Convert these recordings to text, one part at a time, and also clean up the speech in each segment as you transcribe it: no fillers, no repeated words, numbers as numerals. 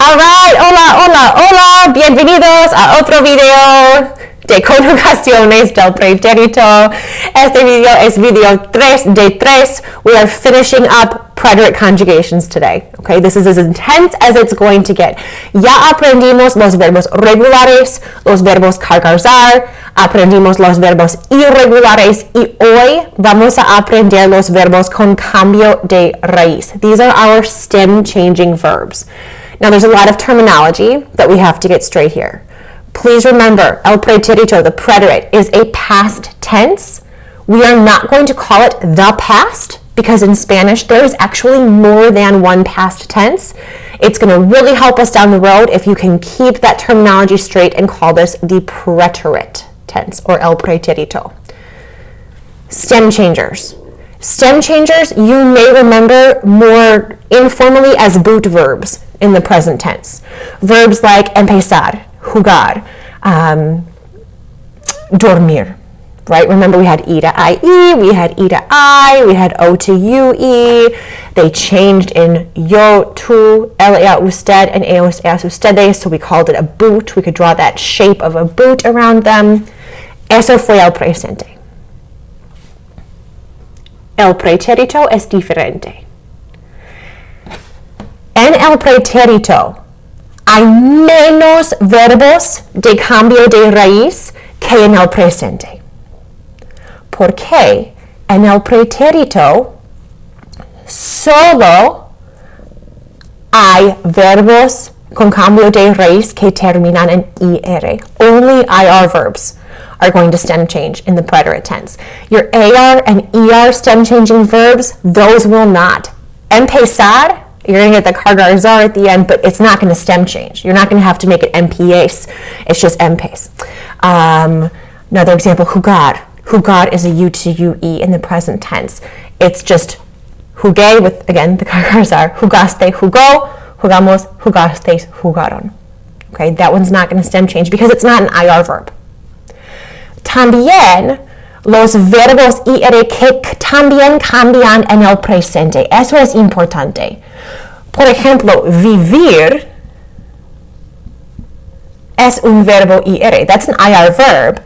Alright, hola, bienvenidos a otro video de conjugaciones del pretérito. Este video es video 3 de 3. We are finishing up preterite conjugations today. Okay, this is as intense as it's going to get. Ya aprendimos los verbos regulares, los verbos cargar, aprendimos los verbos irregulares y hoy vamos a aprender los verbos con cambio de raíz. These are our stem changing verbs. Now there's a lot of terminology that we have to get straight here. Please remember, el pretérito, the preterite, is a past tense. We are not going to call it the past because in Spanish there is actually more than one past tense. It's going to really help us down the road if you can keep that terminology straight and call this the preterite tense or el pretérito. Stem changers. Stem changers you may remember more informally as boot verbs in the present tense. Verbs like empezar, jugar, dormir, right? Remember we had E to IE, we had E to I, we had O to UE. They changed in yo, tú, él, ella, usted, and ellos, ellas, ustedes, so we called it a boot. We could draw that shape of a boot around them. Eso fue el presente. El pretérito es diferente. En el pretérito hay menos verbos de cambio de raíz que en el presente. Porque en el pretérito solo hay verbos con cambio de raíz que terminan en IR. Only IR verbs are going to stem change in the preterite tense. Your AR and ER stem changing verbs, those will not. Empezar, you're going to get the cargar at the end, but it's not going to stem change. You're not going to have to make it MPAs. It's just MPAs. Another example, jugar. Jugar is a U to UE in the present tense. It's just jugué with, again, the cargar. Jugaste, jugó, jugamos, jugastes, jugaron. Okay, that one's not going to stem change because it's not an IR verb. También los verbos IR que también cambian en el presente. Eso es importante. Por ejemplo, vivir es un verbo IR. That's an IR verb.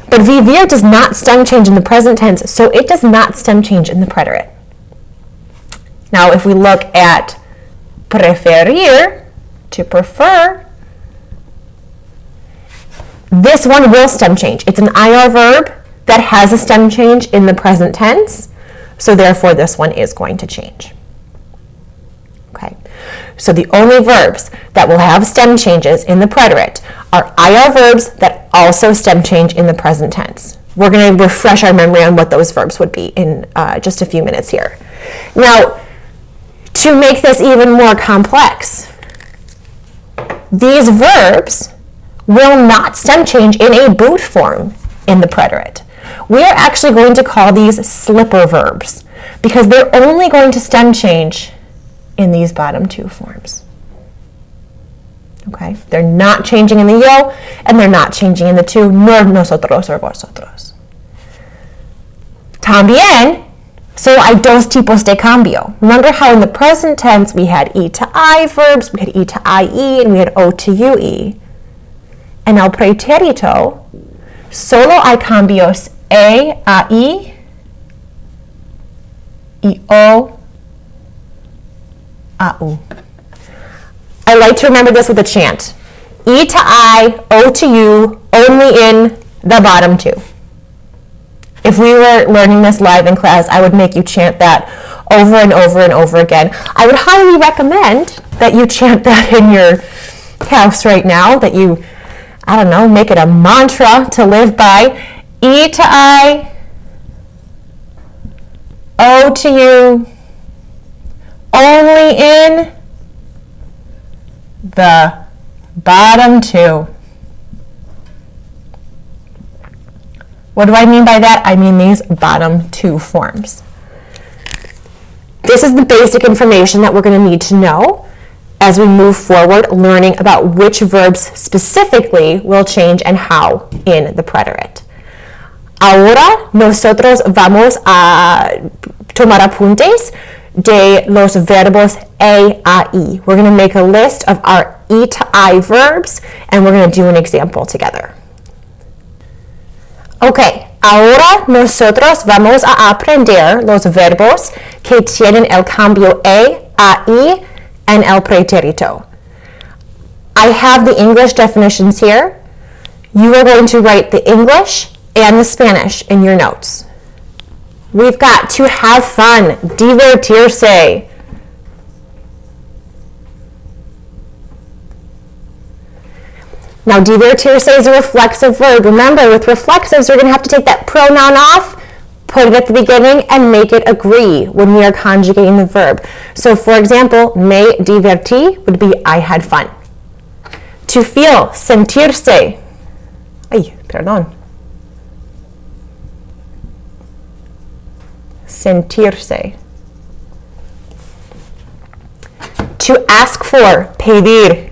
But vivir does not stem change in the present tense, so it does not stem change in the preterite. Now, if we look at preferir, to prefer, this one will stem change. It's an IR verb that has a stem change in the present tense, so therefore this one is going to change. Okay, so the only verbs that will have stem changes in the preterite are IR verbs that also stem change in the present tense. We're going to refresh our memory on what those verbs would be in just a few minutes here. Now, to make this even more complex, these verbs will not stem change in a boot form in the preterite. We are actually going to call these slipper verbs because they're only going to stem change in these bottom two forms. Okay, they're not changing in the yo and they're not changing in the tu, nor nosotros or vosotros. También, so hay dos tipos de cambio. Remember how in the present tense we had E to I verbs, we had E to IE, and we had O to UE. En el pretérito, solo hay cambios E a I y O a U. I like to remember this with a chant. E to I, O to U, only in the bottom two. If we were learning this live in class, I would make you chant that over and over and over again. I would highly recommend that you chant that in your house right now, that you, I don't know, make it a mantra to live by. E to I, O to U, only in the bottom two. What do I mean by that? I mean these bottom two forms. This is the basic information that we're going to need to know as we move forward learning about which verbs specifically will change and how in the preterite. Ahora nosotros vamos a tomar apuntes de los verbos a y. We're going to make a list of our e to I verbs, and we're going to do an example together. Okay, ahora nosotros vamos a aprender los verbos que tienen el cambio a y en el pretérito. I have the English definitions here. You are going to write the English and the Spanish in your notes. We've got to have fun, divertirse. Now, divertirse is a reflexive verb. Remember, with reflexives, we're going to have to take that pronoun off, put it at the beginning, and make it agree when we are conjugating the verb. So, for example, me divertí would be I had fun. To feel, sentirse. Ay, perdón. Sentirse. To ask for, pedir.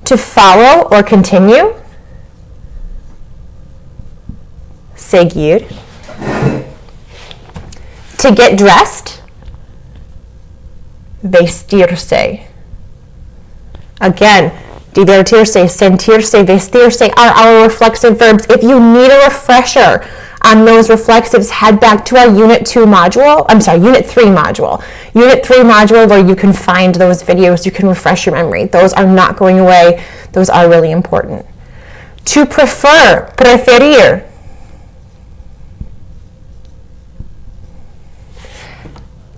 To follow or continue, seguir. To get dressed, vestirse. Again, divertirse, sentirse, vestirse are our reflexive verbs. If you need a refresher on those reflexives, head back to our Unit 3 module. Unit 3 module where you can find those videos, you can refresh your memory. Those are not going away. Those are really important. To prefer, preferir.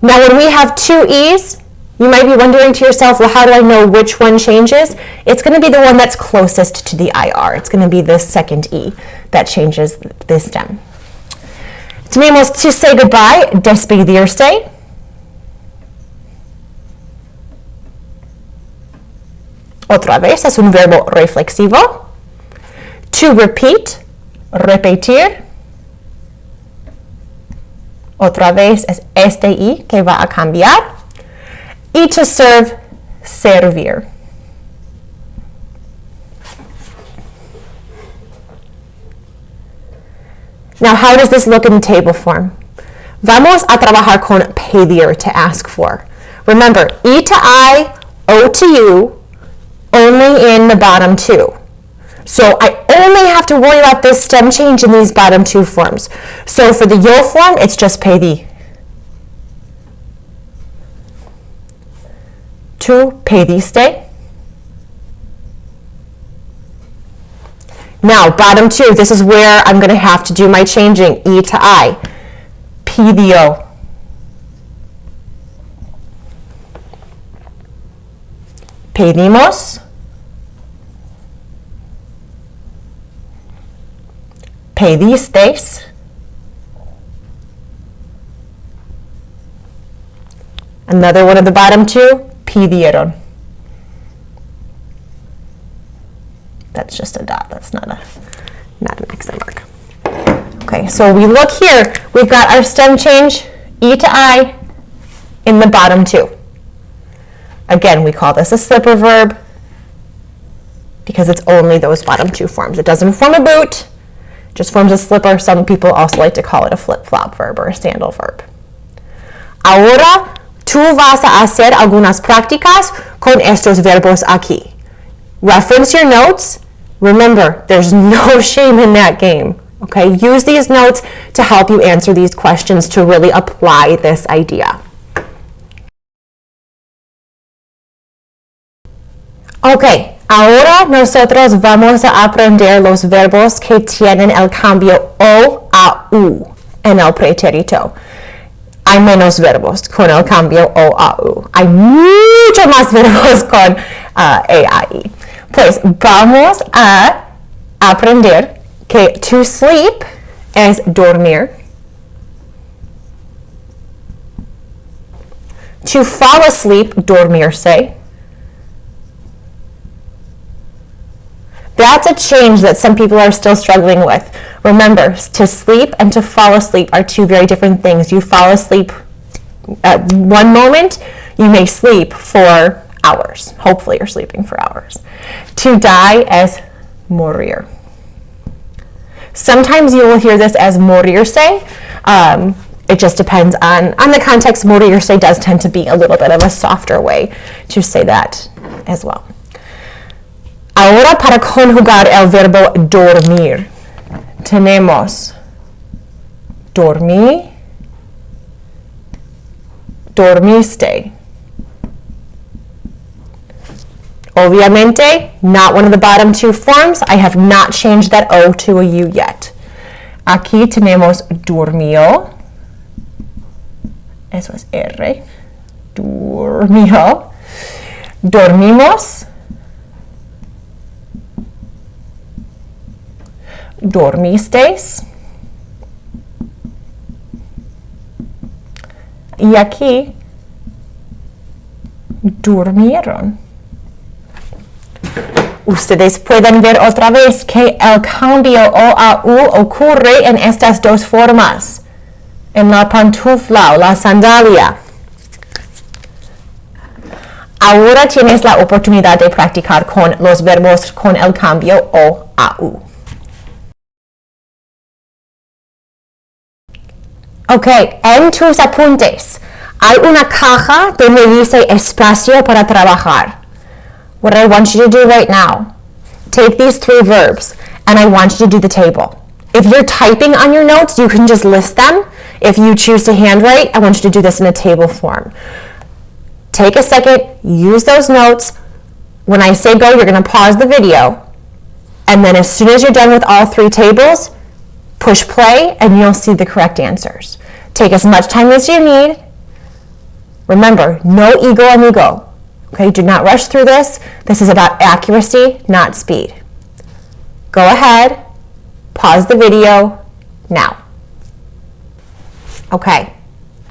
Now when we have two E's, you might be wondering to yourself, well, how do I know which one changes? It's going to be the one that's closest to the IR. It's going to be the second E that changes the stem. Tenemos to say goodbye, despedirse. Otra vez es un verbo reflexivo. To repeat, repetir. Otra vez es este I que va a cambiar. Y to serve, servir. Now, how does this look in the table form? Vamos a trabajar con pedir, to ask for. Remember, E to I, O to U, only in the bottom two. So I only have to worry about this stem change in these bottom two forms. So for the yo form, it's just pedir. Tú pediste. Now, bottom two, this is where I'm going to have to do my changing, E to I. Pidió. Pedimos. Pedisteis. Another one of the bottom two, pidieron. That's just a dot. That's not an accent mark. Okay, so we look here. We've got our stem change, E to I, in the bottom two. Again, we call this a slipper verb because it's only those bottom two forms. It doesn't form a boot, it just forms a slipper. Some people also like to call it a flip-flop verb or a sandal verb. Ahora, tú vas a hacer algunas prácticas con estos verbos aquí. Reference your notes. Remember, there's no shame in that game. Okay, use these notes to help you answer these questions to really apply this idea. Okay, ahora nosotros vamos a aprender los verbos que tienen el cambio O a U en el pretérito. Hay menos verbos con el cambio O a U. Hay mucho más verbos con E a I. Pues vamos a aprender que to sleep es dormir. To fall asleep, dormirse. That's a change that some people are still struggling with. Remember, to sleep and to fall asleep are two very different things. You fall asleep at one moment, you may sleep for hours. Hopefully you're sleeping for hours. To die as morir. Sometimes you will hear this as morirse. It just depends on the context. Morirse does tend to be a little bit of a softer way to say that as well. Ahora, para conjugar el verbo dormir, tenemos dormí, dormiste. Obviamente, not one of the bottom two forms. I have not changed that O to a U yet. Aquí tenemos durmió. Eso es R. Durmió. Dormimos. Dormisteis. Y aquí, durmieron. Ustedes pueden ver otra vez que el cambio O a U ocurre en estas dos formas. En la pantufla o la sandalia. Ahora tienes la oportunidad de practicar con los verbos con el cambio O a U. Ok, en tus apuntes hay una caja donde dice espacio para trabajar. What I want you to do right now, take these 3 verbs and I want you to do the table. If you're typing on your notes, you can just list them. If you choose to handwrite, I want you to do this in a table form. Take a second, use those notes. When I say go, you're going to pause the video. And then as soon as you're done with all 3 tables, push play and you'll see the correct answers. Take as much time as you need. Remember, no ego amigo. Okay, do not rush through this. This is about accuracy, not speed. Go ahead, pause the video now. Okay,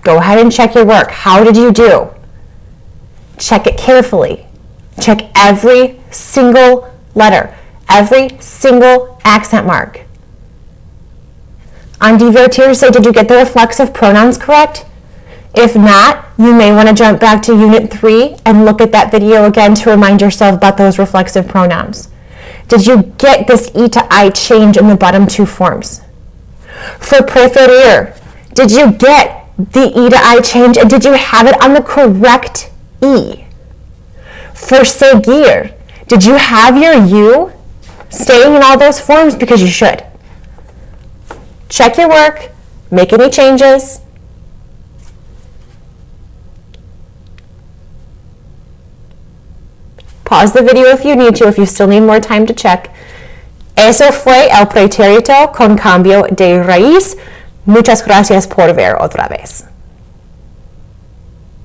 go ahead and check your work. How did you do? Check it carefully. Check every single letter, every single accent mark. On divertirse, did you get the reflexive pronouns correct? If not, you may want to jump back to Unit 3 and look at that video again to remind yourself about those reflexive pronouns. Did you get this E to I change in the bottom 2 forms? For preferir, did you get the E to I change and did you have it on the correct E? For seguir, did you have your U staying in all those forms? Because you should. Check your work, make any changes. Pause the video if you need to, if you still need more time to check. Eso fue el pretérito con cambio de raíz. Muchas gracias por ver otra vez.